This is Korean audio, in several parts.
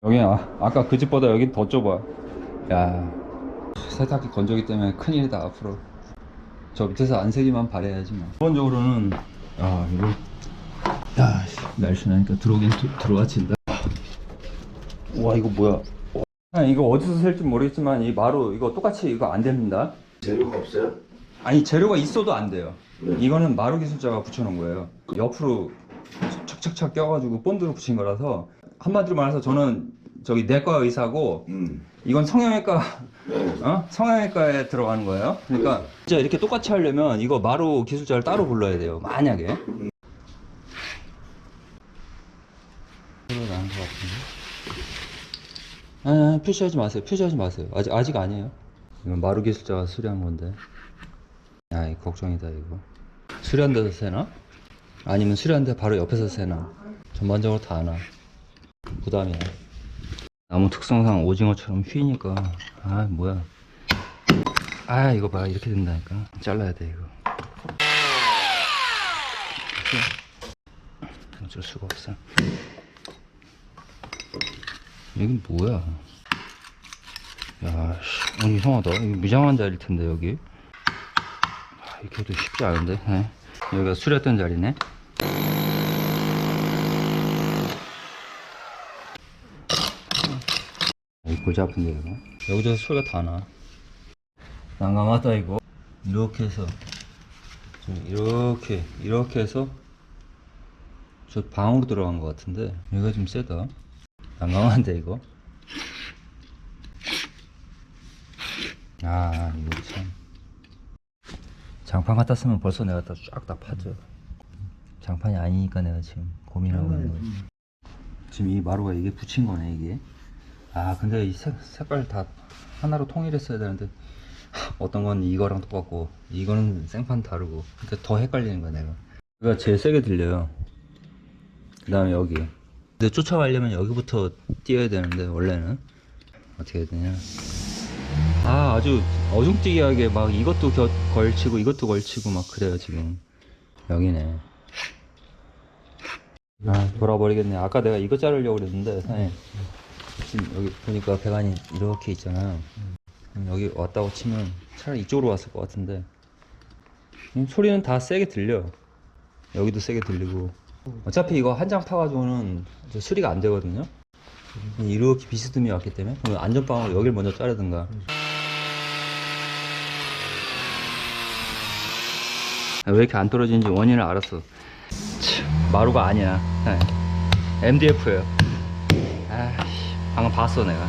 여기 아까 그 집보다 여긴 더 좁아. 야, 세탁기 건조기 때문에 큰일이다 앞으로. 저 밑에서 안 새기만 바래야지 뭐. 기본적으로는 이거 야 날씬하니까 들어오긴 들어와친다. 와 이거 뭐야? 이거 어디서 셀지 모르겠지만 이 마루 이거 똑같이 이거 안 됩니다. 재료가 없어요? 아니 재료가 있어도 안 돼요. 네. 이거는 마루 기술자가 붙여놓은 거예요. 옆으로 착착착 껴가지고 본드로 붙인 거라서 한마디로 말해서 저는 저기 내과 의사고 이건 성형외과 성형외과에 들어가는 거예요. 그러니까 진짜 이렇게 똑같이 하려면 이거 마루 기술자를 따로 불러야 돼요. 만약에 나는 것 같은데. 표시하지 마세요. 표시하지 마세요. 아직 아니에요. 이건 마루 기술자가 수리한 건데. 야, 이 걱정이다 이거. 수리한 데서 세나? 아니면 수리한 데 바로 옆에서 세나? 전반적으로 다 하나. 부담이야. 나무 특성상 오징어처럼 휘니까 뭐야. 이거 봐 이렇게 된다니까. 잘라야 돼 이거. 어쩔 수가 없어. 여긴 뭐야? 야, 이상하다. 이거 무장한 자리일 텐데 여기. 이렇게 해도 쉽지 않은데. 네. 여기가 수리했던 자리네. 골치 아픈데 이거. 여기저기 소리가 다 나. 난감하다 이거. 이렇게 해서 이렇게 해서 저 방으로 들어간 것 같은데 여기가 좀 세다. 난감한데 이거. 이거 참. 장판 갖다 쓰면 벌써 내가 다 쫙 다 파져. 장판이 아니니까 내가 지금 고민하고 있는 거야. 지금 이 마루가 이게 붙인 거네 이게. 근데 이 색깔 다 하나로 통일했어야 되는데 어떤 건 이거랑 똑같고 이거는 생판 다르고 근데 더 헷갈리는 거야 내가. 여기가 제일 세게 들려요. 그 다음에 여기. 근데 쫓아가려면 여기부터 띄어야 되는데 원래는 어떻게 해야 되냐. 아주 어중뛰기하게 막 이것도 걸치고 이것도 걸치고 막 그래요 지금. 여기네. 돌아버리겠네. 아까 내가 이거 자르려고 그랬는데 사장님 지금 여기 보니까 배관이 이렇게 있잖아요. 여기 왔다고 치면 차라리 이쪽으로 왔을 것 같은데 소리는 다 세게 들려. 여기도 세게 들리고. 어차피 이거 한 장 파가지고는 수리가 안 되거든요. 이렇게 비스듬히 왔기 때문에 그럼 안전빵으로 여길 먼저 자르든가. 왜 이렇게 안 떨어지는지 원인을 알았어. 마루가 아니야. MDF예요. 방금 봤어 내가.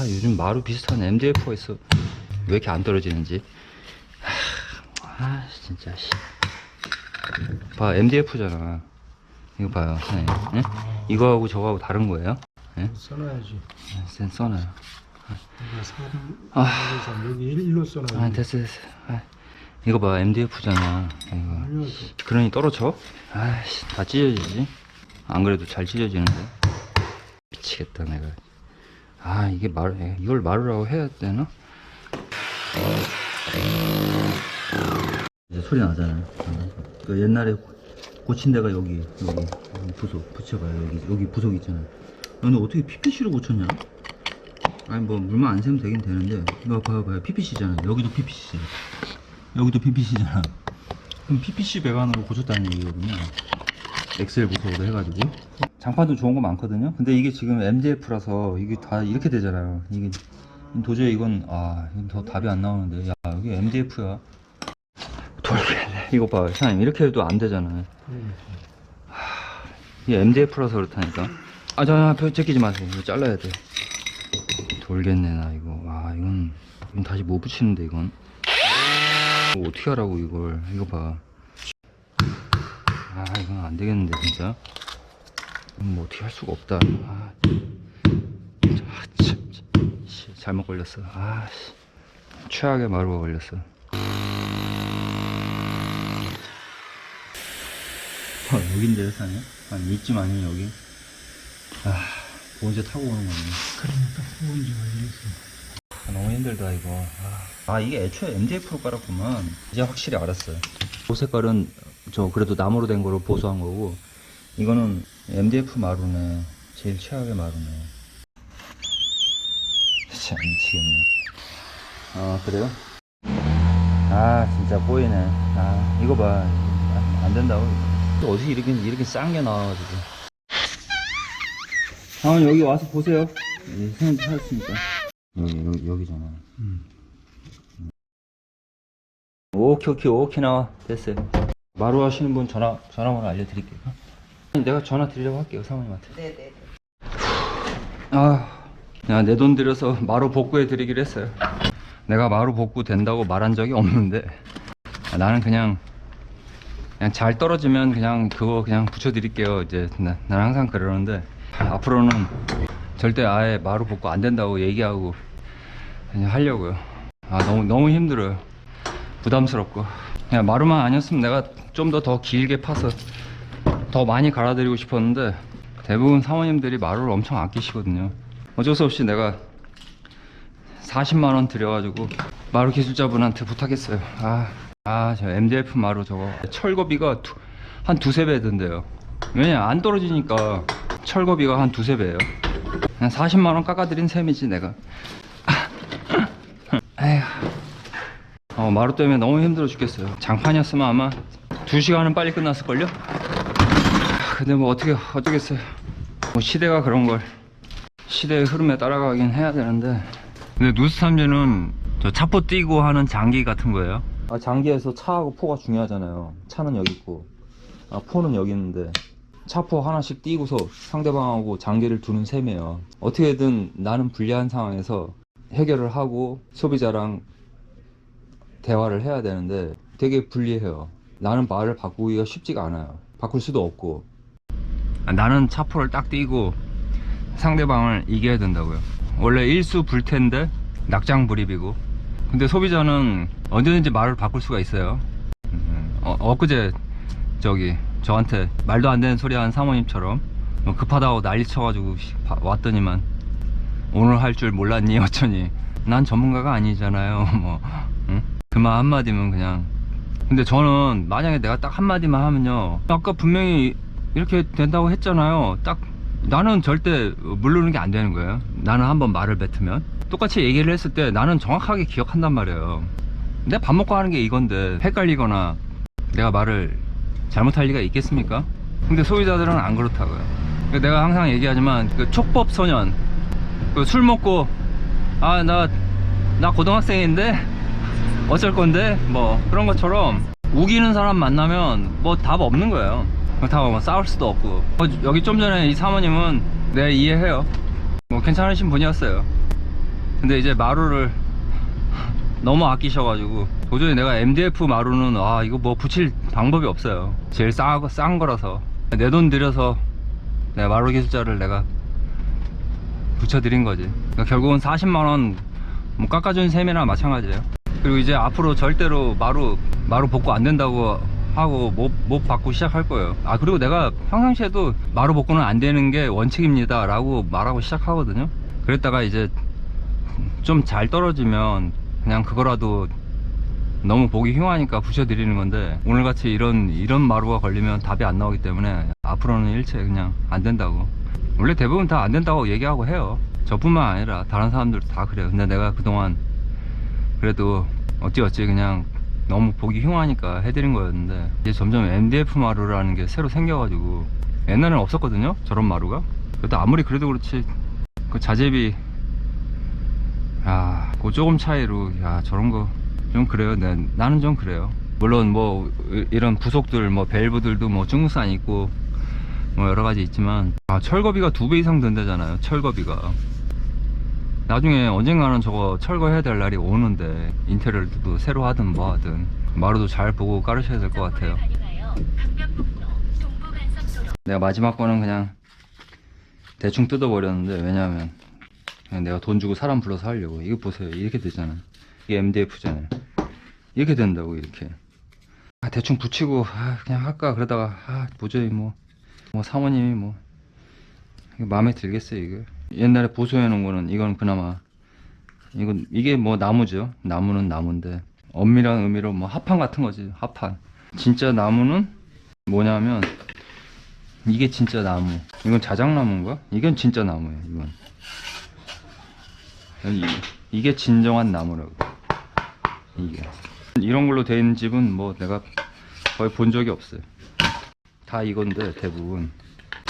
요즘 마루 비슷한 MDF가 있어. 왜 이렇게 안 떨어지는지. 진짜 봐 MDF잖아. 이거 봐요. 네? 이거하고 저거하고 다른 거예요? 네? 써놔야지. 써놔요. 여기 일로 써놔야지. 됐어. 이거 봐 MDF잖아. 이거. 그러니 떨어져? 다 찢어지지. 안 그래도 잘 찢어지는데. 미치겠다 내가. 이게 이걸 마루라고 해야 되나? 이제 소리 나잖아요. 그 옛날에 고친 데가 여기 부속 붙여봐요. 여기 부속 있잖아요. 근데 어떻게 PPC로 고쳤냐? 뭐 물만 안 새면 되긴 되는데 이거 봐봐요. PPC잖아. 여기도 PPC잖아. 여기도 PPC잖아. 그럼 PPC 배관으로 고쳤다는 얘기거든요. 엑셀 부속으로 해가지고. 장판도 좋은 거 많거든요. 근데 이게 지금 MDF라서 이게 다 이렇게 되잖아요. 이게 도저히 이건 더 답이 안 나오는데. 야, 여기 MDF야. 돌겠네. 이거 봐, 사장님 이렇게 해도 안 되잖아요. 이게 MDF라서 그렇다니까. 제끼지 마세요. 이거 잘라야 돼. 돌겠네 나 이거. 이건 다시 못 붙이는데 이건. 이거 어떻게 하라고 이걸. 이거 봐. 이건 안 되겠는데 진짜. 뭐 어떻게 할 수가 없다. 참. 잘못 걸렸어. 최악의 마루가 걸렸어. 여긴데요, 사네. 이쯤 아니면 여기. 보온제 타고 오는 거네. 그러니까 보온제 걸려있어. 너무 힘들다 이거. 이게 애초에 MDF로 깔았구만. 이제 확실히 알았어요. 이 색깔은 그래도 나무로 된 거로 보수한 거고 이거는 MDF 마루네. 제일 최악의 마루네. 진짜 미치겠네. 아 그래요? 아 진짜 보이네. 아 이거 봐. 안 된다고. 또 어디 이렇게 싼 게 나와가지고. 한번 여기 와서 보세요. 선생님 찾았으니까. 여기잖아. 오케이 나와. 됐어요. 마루 하시는 분 전화번호 알려드릴게요. 내가 전화 드리려고 할게요, 사모님한테. 네네. 아, 내 돈 들여서 마루 복구해 드리기로 했어요. 내가 마루 복구 된다고 말한 적이 없는데, 나는 그냥 잘 떨어지면 그거 붙여 드릴게요. 이제 나는 항상 그러는데, 앞으로는 절대 아예 마루 복구 안 된다고 얘기하고 그냥 하려고요. 아, 너무 힘들어요. 부담스럽고. 그냥 마루만 아니었으면 내가 좀 더 길게 파서 더 많이 갈아드리고 싶었는데, 대부분 사모님들이 마루를 엄청 아끼시거든요. 어쩔 수 없이 내가 40만원 들여가지고 마루 기술자분한테 부탁했어요. 저 MDF 마루 저거 철거비가 한 두세 배 든대요. 왜냐 안 떨어지니까 철거비가 한 두세 배예요. 그냥 40만원 깎아드린 셈이지 내가. 에휴. 마루 때문에 너무 힘들어 죽겠어요. 장판이었으면 아마 2시간은 빨리 끝났을걸요? 근데 뭐 어쩌겠어요. 뭐 시대가 그런 걸, 시대의 흐름에 따라가긴 해야 되는데. 근데 누수탐지는 저 차포 띄고 하는 장기 같은 거예요. 장기에서 차하고 포가 중요하잖아요. 차는 여기 있고 포는 여기 있는데, 차포 하나씩 띄고서 상대방하고 장기를 두는 셈이에요. 어떻게든 나는 불리한 상황에서 해결을 하고 소비자랑 대화를 해야 되는데 되게 불리해요. 나는 말을 바꾸기가 쉽지가 않아요. 바꿀 수도 없고. 나는 차포를 딱 띄고 상대방을 이겨야 된다고요. 원래 일수불태인데 낙장불입이고. 근데 소비자는 언제든지 말을 바꿀 수가 있어요. 엊그제 저한테 말도 안 되는 소리 한 사모님처럼 급하다고 난리 쳐가지고 왔더니만 오늘 할 줄 몰랐니 어쩌니. 난 전문가가 아니잖아요. 뭐 응? 그 말 한마디면 그냥. 근데 저는 만약에 내가 딱 한마디만 하면요, 아까 분명히 이렇게 된다고 했잖아요, 딱 나는 절대 물르는 게 안 되는 거예요. 나는 한번 말을 뱉으면 똑같이 얘기를 했을 때 나는 정확하게 기억한단 말이에요. 내가 밥 먹고 하는 게 이건데 헷갈리거나 내가 말을 잘못할 리가 있겠습니까? 근데 소비자들은 안 그렇다고요. 내가 항상 얘기하지만 그 촉법소년, 그 술 먹고 나 고등학생인데 어쩔 건데 뭐 그런 것처럼 우기는 사람 만나면 뭐 답 없는 거예요. 그렇다고 뭐 싸울 수도 없고. 여기 좀 전에 이 사모님은 내가 이해해요. 뭐 괜찮으신 분이었어요. 근데 이제 마루를 너무 아끼셔가지고 도저히 내가 MDF 마루는 이거 뭐 붙일 방법이 없어요. 제일 싼 거라서 내 돈 들여서 내가 마루 기술자를 내가 붙여드린 거지. 그러니까 결국은 40만원 뭐 깎아준 셈이나 마찬가지예요. 그리고 이제 앞으로 절대로 마루 복구 안 된다고 하고 못 받고 시작할 거예요. 그리고 내가 평상시에도 마루 복구는 안 되는 게 원칙입니다 라고 말하고 시작하거든요. 그랬다가 이제 좀 잘 떨어지면 그냥 그거라도 너무 보기 흉하니까 부셔드리는 건데, 오늘같이 이런 마루가 걸리면 답이 안 나오기 때문에 앞으로는 일체 그냥 안 된다고. 원래 대부분 다 안 된다고 얘기하고 해요. 저뿐만 아니라 다른 사람들도 다 그래요. 근데 내가 그동안 그래도 어찌어찌 그냥 너무 보기 흉하니까 해드린 거였는데, 이제 점점 MDF 마루라는 게 새로 생겨가지고, 옛날에는 없었거든요 저런 마루가. 그래도 아무리 그래도 그렇지 그 자재비 그 조금 차이로 저런 거 좀 그래요. 나는 좀 그래요. 물론 뭐 이런 부속들 뭐 밸브들도 뭐 중국산 있고 뭐 여러가지 있지만 철거비가 2배 이상 든다잖아요. 철거비가 나중에 언젠가는 저거 철거해야 될 날이 오는데, 인테리어도 새로 하든 뭐 하든 마루도 잘 보고 깔으셔야 될 것 같아요. 내가 마지막 거는 그냥 대충 뜯어 버렸는데, 왜냐면 그냥 내가 돈 주고 사람 불러서 하려고. 이거 보세요, 이렇게 되잖아. 이게 MDF잖아요. 이렇게 된다고. 이렇게 대충 붙이고 그냥 할까 그러다가 도저히 뭐 사모님이 뭐 이거 마음에 들겠어요. 이거 옛날에 보수해 놓은 거는, 이건 그나마 이게 뭐 나무죠. 나무는 나무인데 엄밀한 의미로 뭐 합판 같은 거지. 합판. 진짜 나무는 뭐냐면 이게 진짜 나무. 이건 자작나무인가? 이건 진짜 나무예요. 이건. 이게 진정한 나무라고. 이게. 이런 걸로 된 집은 뭐 내가 거의 본 적이 없어요. 다 이건데 대부분.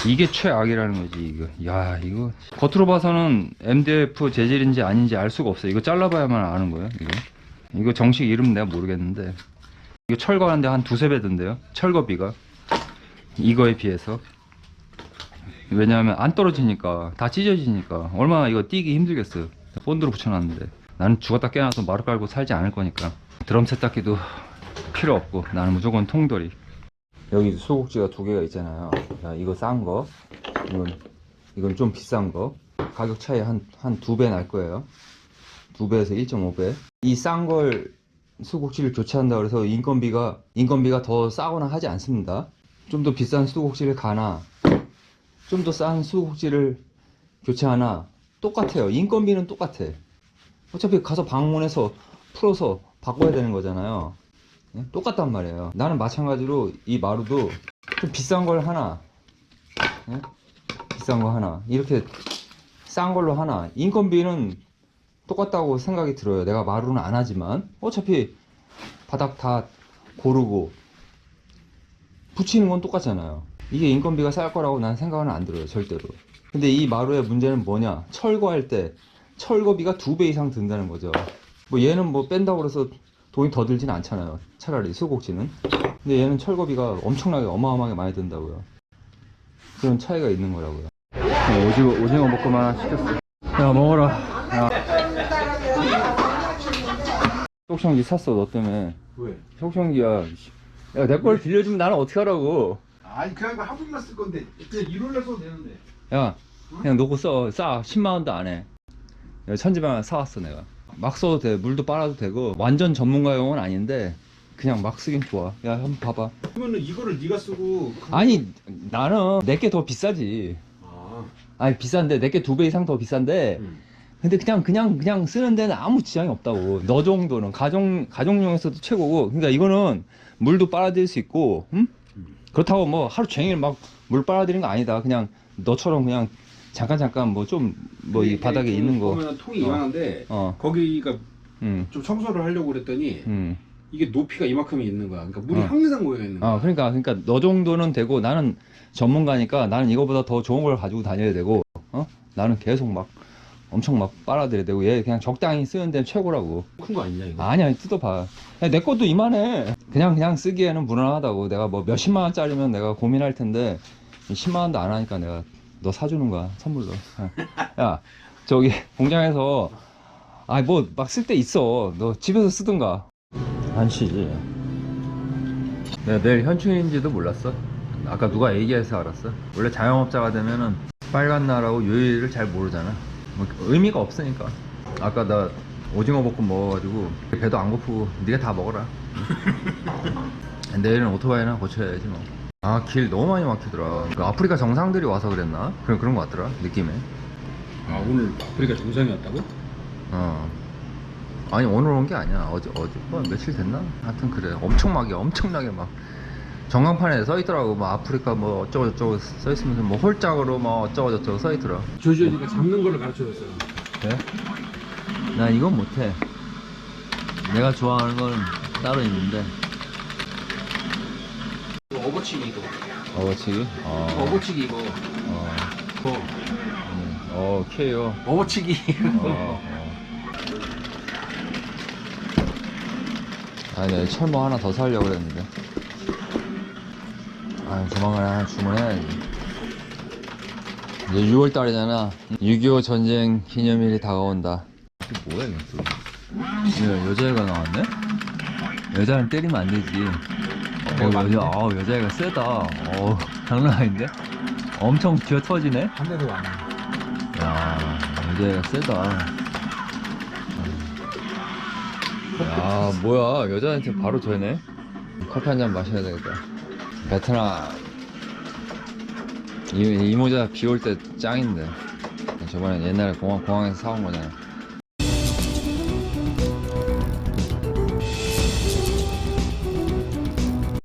이게 최악이라는 거지. 이거. 야, 이거 겉으로 봐서는 MDF 재질인지 아닌지 알 수가 없어요. 이거 잘라봐야만 아는 거예요. 이거 정식 이름 내가 모르겠는데, 이거 철거하는데 한 두세 배 든대요. 철거비가 이거에 비해서. 왜냐하면 안 떨어지니까, 다 찢어지니까 얼마나 이거 띄기 힘들겠어요. 본드로 붙여놨는데 나는 죽었다 깨어나서 마루 깔고 살지 않을 거니까. 드럼 세탁기도 필요 없고 나는 무조건 통돌이. 여기 수국지가 두 개가 있잖아요. 자, 이거 싼 거, 이건 좀 비싼 거. 가격 차이 한 두 배 날 거예요. 2배에서 1.5배. 이 싼 걸 수국지를 교체한다 그래서 인건비가 더 싸거나 하지 않습니다. 좀 더 비싼 수국지를 가나 좀 더 싼 수국지를 교체하나 똑같아요. 인건비는 똑같아. 어차피 가서 방문해서 풀어서 바꿔야 되는 거잖아요. 네? 똑같단 말이에요. 나는 마찬가지로 이 마루도 좀 비싼 걸 하나, 네? 비싼 거 하나, 이렇게 싼 걸로 하나. 인건비는 똑같다고 생각이 들어요. 내가 마루는 안 하지만 어차피 바닥 다 고르고 붙이는 건 똑같잖아요. 이게 인건비가 쌀 거라고 난 생각은 안 들어요. 절대로. 근데 이 마루의 문제는 뭐냐, 철거할 때 철거비가 2배 이상 든다는 거죠. 뭐 얘는 뭐 뺀다고 그래서 돈이 더 들진 않잖아요. 차라리 수국지는. 근데 얘는 철거비가 엄청나게 어마어마하게 많이 든다고요. 그런 차이가 있는 거라고요. 오징어 볶음 하나 시켰어. 야, 먹어라. 야. 속성기 샀어, 너 때문에. 왜? 속성기야. 야, 내 걸 빌려주면 나는 어떻게 하라고. 아니 그냥 한 번만 쓸 건데 그냥 일요일날 써도 되는데. 야, 그냥 놓고 써. 싸. 10만원도 안 해. 천지방 하나 사왔어, 내가. 막 써도 돼. 물도 빨아도 되고. 완전 전문가용은 아닌데 그냥 막 쓰긴 좋아. 야, 한번 봐봐. 그러면은 이거를 네가 쓰고 아니, 나는 내게 더 비싸지. 아니, 비싼데, 내게 2배 이상 더 비싼데, 근데 그냥 쓰는 데는 아무 지장이 없다고. 너 정도는 가정용에서도 최고고. 그러니까 이거는 물도 빨아들일 수 있고, 응? 그렇다고 뭐 하루 종일 막 물 빨아들이는 거 아니다. 그냥 너처럼 그냥 잠깐 뭐 좀 뭐 이 바닥에 있는 거. 보면 통이 이만한데 거기가 응. 좀 청소를 하려고 그랬더니 응. 이게 높이가 이만큼이 있는 거야. 그러니까 물이 항상 모여 있는 거야. 그러니까 너 정도는 되고, 나는 전문가니까 나는 이거보다 더 좋은 걸 가지고 다녀야 되고, 나는 계속 막 엄청 막 빨아들여야 되고, 얘 그냥 적당히 쓰는 데는 최고라고. 큰 거 아니냐 이거? 아니야, 뜯어봐. 야, 내 것도 이만해. 그냥 쓰기에는 무난하다고. 내가 뭐 몇십만 원짜리면 내가 고민할 텐데 10만 원도 안 하니까 내가 너 사주는 거야, 선물로. 야, 저기 공장에서 뭐 막 쓸 때 있어. 너 집에서 쓰든가. 안 쉬지. 내가 내일 현충일인지도 몰랐어. 아까 누가 얘기해서 알았어. 원래 자영업자가 되면은 빨간 날하고 요일을 잘 모르잖아. 뭐 의미가 없으니까. 아까 나 오징어 볶음 먹어가지고 배도 안 고프고 네가 다 먹어라. 내일은 오토바이나 고쳐야지 뭐. 길 너무 많이 막히더라. 그 아프리카 정상들이 와서 그랬나? 그런 거 같더라, 느낌에. 오늘 아프리카 정상이었다고? 아니, 오늘 온 게 아니야. 어제 뭐 며칠 됐나? 하여튼 그래. 엄청나게 막 전광판에 써 있더라고. 뭐 아프리카 뭐 어쩌고 저쩌고 써 있으면서 뭐 홀짝으로 뭐 어쩌고 저쩌고 써 있더라. 조지가 잡는 걸로 가르쳐줬어. 그래? 난 이건 못해. 내가 좋아하는 건 따로 있는데. 업어치기 이거. 어버치기? 업어치기 이거. 오케이요. 업어치기. 내가 철모 하나 더 사려고 그랬는데. 조만간 하나 주문해야지. 이제 6월달이잖아. 6.25 전쟁 기념일이 다가온다. 이게 뭐야, 이거 또. 여자애가 나왔네? 여자는 때리면 안 되지. 여자애가 세다. 장난 아닌데? 엄청 쥐어 터지네? 한 대도 안 해. 야, 여자애가 세다. 야, 뭐야, 여자한테 바로 되네? 커피 한 잔 마셔야 되겠다. 베트남 이 모자 비 올 때 짱인데. 저번에 옛날에 공항에서 사온 거잖아.